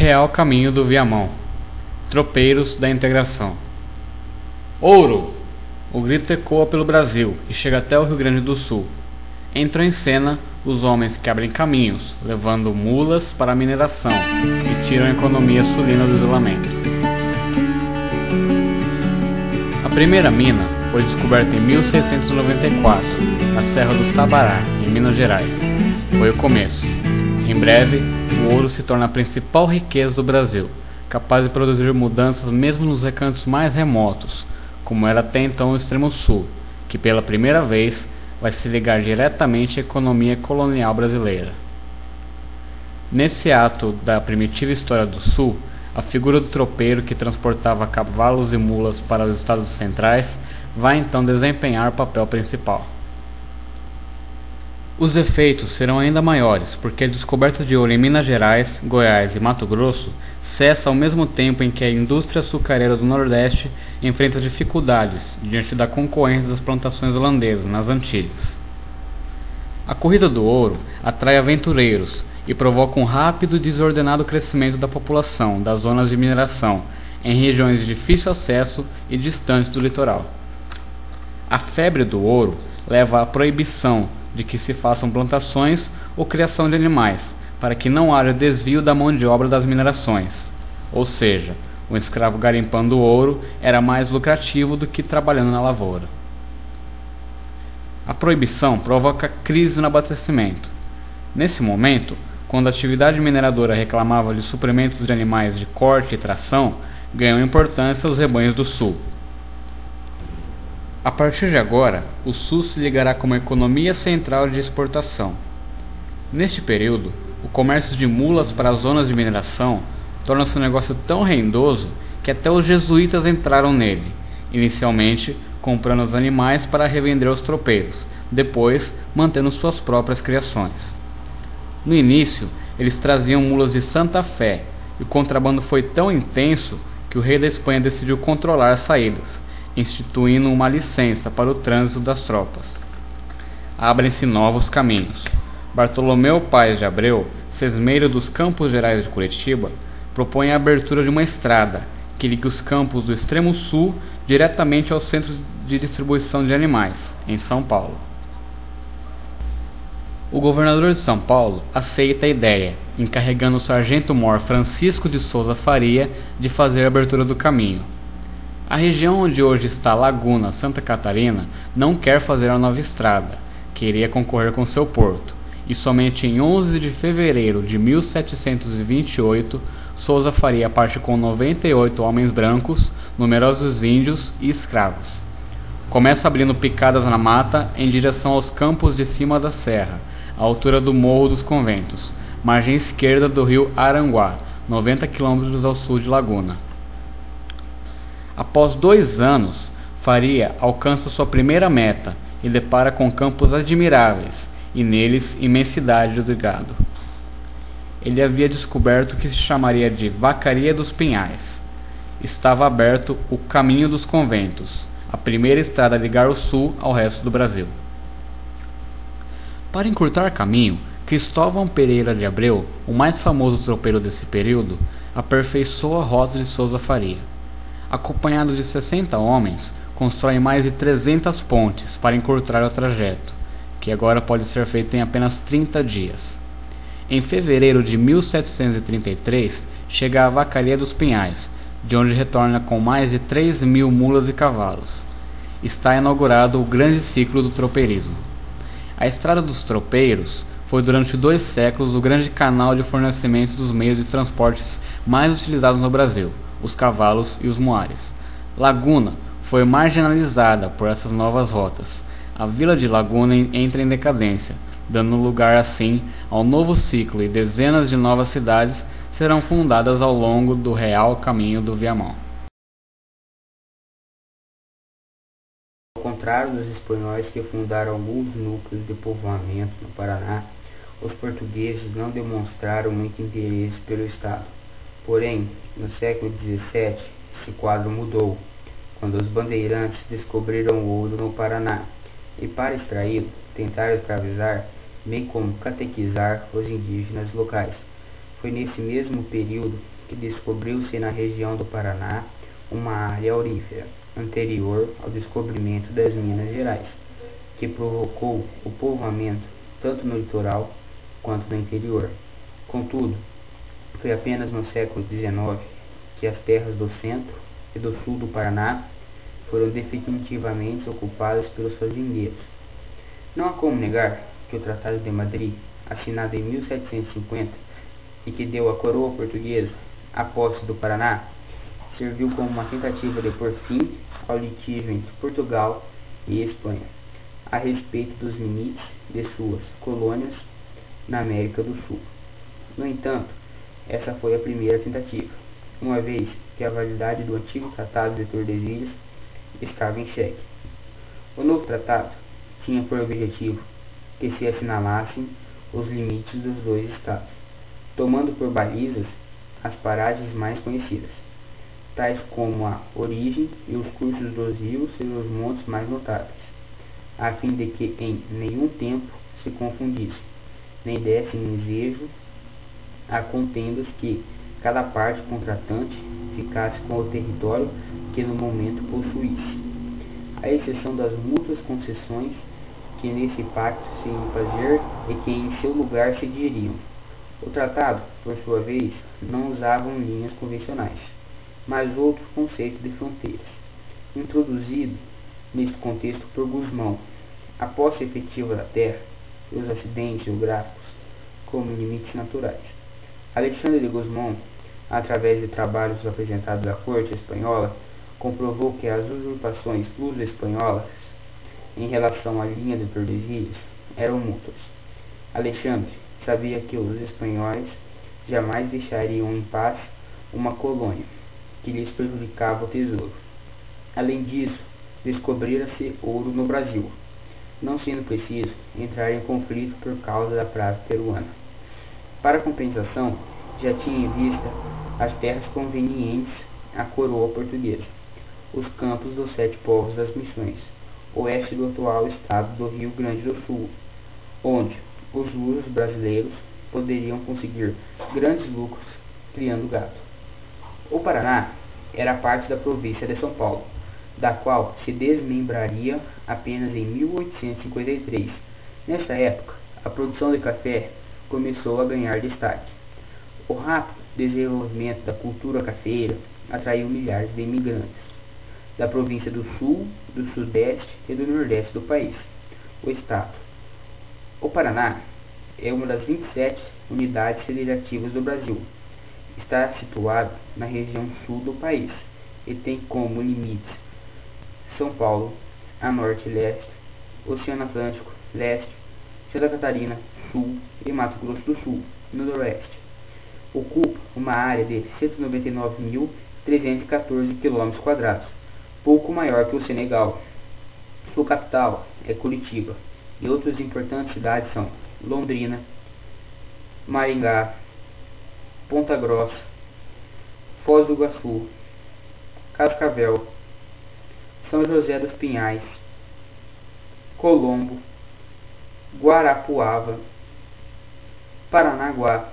Real Caminho do Viamão. Tropeiros da Integração. Ouro! O grito ecoa pelo Brasil e chega até o Rio Grande do Sul. Entram em cena os homens que abrem caminhos, levando mulas para a mineração e tiram a economia sulina do isolamento. A primeira mina foi descoberta em 1694, na Serra do Sabará, em Minas Gerais. Foi o começo. Em breve, o ouro se torna a principal riqueza do Brasil, capaz de produzir mudanças mesmo nos recantos mais remotos, como era até então o extremo sul, que pela primeira vez vai se ligar diretamente à economia colonial brasileira. Nesse ato da primitiva história do sul, a figura do tropeiro que transportava cavalos e mulas para os estados centrais vai então desempenhar o papel principal. Os efeitos serão ainda maiores, porque a descoberta de ouro em Minas Gerais, Goiás e Mato Grosso cessa ao mesmo tempo em que a indústria açucareira do Nordeste enfrenta dificuldades diante da concorrência das plantações holandesas nas Antilhas. A corrida do ouro atrai aventureiros e provoca um rápido e desordenado crescimento da população das zonas de mineração em regiões de difícil acesso e distantes do litoral. A febre do ouro leva à proibição de que se façam plantações ou criação de animais, para que não haja desvio da mão de obra das minerações. Ou seja, um escravo garimpando ouro era mais lucrativo do que trabalhando na lavoura. A proibição provoca crise no abastecimento. Nesse momento, quando a atividade mineradora reclamava de suprimentos de animais de corte e tração, ganham importância os rebanhos do sul. A partir de agora, o sul se ligará como economia central de exportação. Neste período, o comércio de mulas para as zonas de mineração torna-se um negócio tão rendoso que até os jesuítas entraram nele, inicialmente comprando os animais para revender aos tropeiros, depois mantendo suas próprias criações. No início, eles traziam mulas de Santa Fé, e o contrabando foi tão intenso que o rei da Espanha decidiu controlar as saídas, instituindo uma licença para o trânsito das tropas. Abrem-se novos caminhos. Bartolomeu Paes de Abreu, sesmeiro dos Campos Gerais de Curitiba, propõe a abertura de uma estrada que ligue os campos do extremo sul diretamente aos centros de distribuição de animais, em São Paulo. O governador de São Paulo aceita a ideia, encarregando o sargento-mor Francisco de Souza Faria de fazer a abertura do caminho. A região onde hoje está Laguna, Santa Catarina, não quer fazer a nova estrada, que iria concorrer com seu porto, e somente em 11 de fevereiro de 1728, Souza Faria parte com 98 homens brancos, numerosos índios e escravos. Começa abrindo picadas na mata em direção aos campos de cima da serra, à altura do Morro dos Conventos, margem esquerda do rio Aranguá, 90 km ao sul de Laguna. Após 2 anos, Faria alcança sua primeira meta e depara com campos admiráveis e neles imensidade de gado. Ele havia descoberto o que se chamaria de Vacaria dos Pinhais. Estava aberto o Caminho dos Conventos, a primeira estrada a ligar o sul ao resto do Brasil. Para encurtar caminho, Cristóvão Pereira de Abreu, o mais famoso tropeiro desse período, aperfeiçoa a rota de Souza Faria. Acompanhado de 60 homens, constrói mais de 300 pontes para encurtar o trajeto, que agora pode ser feito em apenas 30 dias. Em fevereiro de 1733, chega a Vacaria dos Pinhais, de onde retorna com mais de 3.000 mulas e cavalos. Está inaugurado o grande ciclo do tropeirismo. A Estrada dos Tropeiros foi durante 2 séculos o grande canal de fornecimento dos meios de transportes mais utilizados no Brasil, os cavalos e os muares. Laguna foi marginalizada por essas novas rotas. A vila de Laguna entra em decadência, dando lugar assim ao novo ciclo, e dezenas de novas cidades serão fundadas ao longo do Real Caminho do Viamão. Ao contrário dos espanhóis que fundaram alguns núcleos de povoamento no Paraná, os portugueses não demonstraram muito interesse pelo estado. Porém, no século XVII, esse quadro mudou, quando os bandeirantes descobriram o ouro no Paraná, e para extraí-lo, tentaram escravizar, bem como catequizar os indígenas locais. Foi nesse mesmo período que descobriu-se na região do Paraná uma área aurífera, anterior ao descobrimento das Minas Gerais, que provocou o povoamento tanto no litoral quanto no interior. Contudo, foi apenas no século XIX que as terras do centro e do sul do Paraná foram definitivamente ocupadas pelos fazendeiros. Não há como negar que o Tratado de Madrid, assinado em 1750 e que deu à coroa portuguesa a posse do Paraná, serviu como uma tentativa de pôr fim ao litígio entre Portugal e Espanha a respeito dos limites de suas colônias na América do Sul. No entanto, essa foi a primeira tentativa, uma vez que a validade do antigo Tratado de Tordesilhas estava em xeque. O novo tratado tinha por objetivo que se assinalassem os limites dos dois estados, tomando por balizas as paragens mais conhecidas, tais como a origem e os cursos dos rios e os montes mais notáveis, a fim de que em nenhum tempo se confundisse, nem desse ensejo a contendas que cada parte contratante ficasse com o território que no momento possuísse, à exceção das mútuas concessões que nesse pacto se iam fazer e que em seu lugar se diriam. O tratado, por sua vez, não usava linhas convencionais, mas outro conceito de fronteiras, introduzido nesse contexto por Gusmão. A posse efetiva da terra e os acidentes geográficos como limites naturais. Alexandre de Gusmão, através de trabalhos apresentados à corte espanhola, comprovou que as usurpações luso-espanholas em relação à linha de Tordesilhas eram mútuas. Alexandre sabia que os espanhóis jamais deixariam em paz uma colônia que lhes prejudicava o tesouro. Além disso, descobrira-se ouro no Brasil, não sendo preciso entrar em conflito por causa da prata peruana. Para compensação, já tinha em vista as terras convenientes à coroa portuguesa, os campos dos 7 povos das Missões, oeste do atual estado do Rio Grande do Sul, onde os lusos brasileiros poderiam conseguir grandes lucros criando gado. O Paraná era parte da província de São Paulo, da qual se desmembraria apenas em 1853. Nessa época, a produção de café começou a ganhar destaque. O rápido desenvolvimento da cultura cafeeira atraiu milhares de imigrantes da província do Sul, do Sudeste e do Nordeste do país. O estado. O Paraná é uma das 27 unidades federativas do Brasil. Está situado na região sul do país e tem como limites São Paulo, a norte e leste, Oceano Atlântico, leste, Santa Catarina, sul e Mato Grosso do Sul, no noroeste. Ocupa uma área de 199.314 km², pouco maior que o Senegal. Sua capital é Curitiba, e outras importantes cidades são Londrina, Maringá, Ponta Grossa, Foz do Iguaçu, Cascavel, São José dos Pinhais, Colombo, Guarapuava, Paranaguá,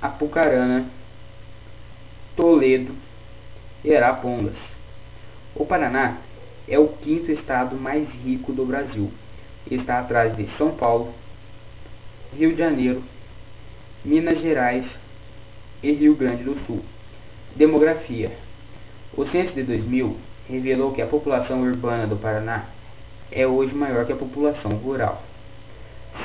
Apucarana, Toledo e Arapongas. O Paraná é o 5º estado mais rico do Brasil. Está atrás de São Paulo, Rio de Janeiro, Minas Gerais e Rio Grande do Sul. Demografia. O censo de 2000 revelou que a população urbana do Paraná é hoje maior que a população rural.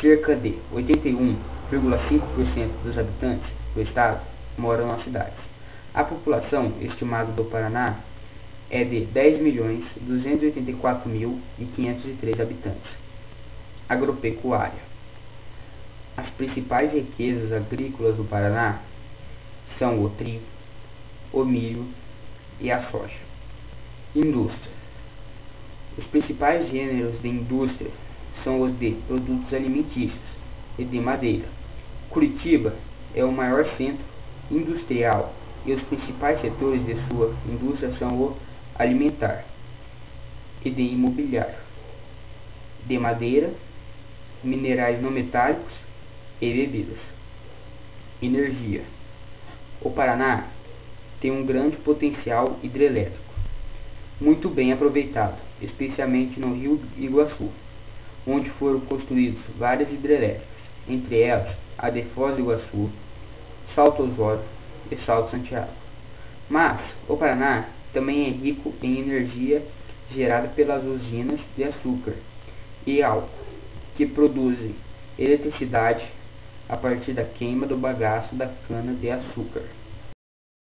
Cerca de 81,5% dos habitantes do estado moram nas cidades. A população estimada do Paraná é de 10.284.503 habitantes. Agropecuária. As principais riquezas agrícolas do Paraná são o trigo, o milho e a soja. Indústria. Os principais gêneros de indústria são os de produtos alimentícios e de madeira. Curitiba é o maior centro industrial e os principais setores de sua indústria são o alimentar e de imobiliário, de madeira, minerais não metálicos e bebidas. Energia. O Paraná tem um grande potencial hidrelétrico, muito bem aproveitado, especialmente no Rio Iguaçu, onde foram construídas várias hidrelétricas, entre elas a de Foz do Iguaçu, Salto Osório e Salto Santiago. Mas o Paraná também é rico em energia gerada pelas usinas de açúcar e álcool, que produzem eletricidade a partir da queima do bagaço da cana-de-açúcar.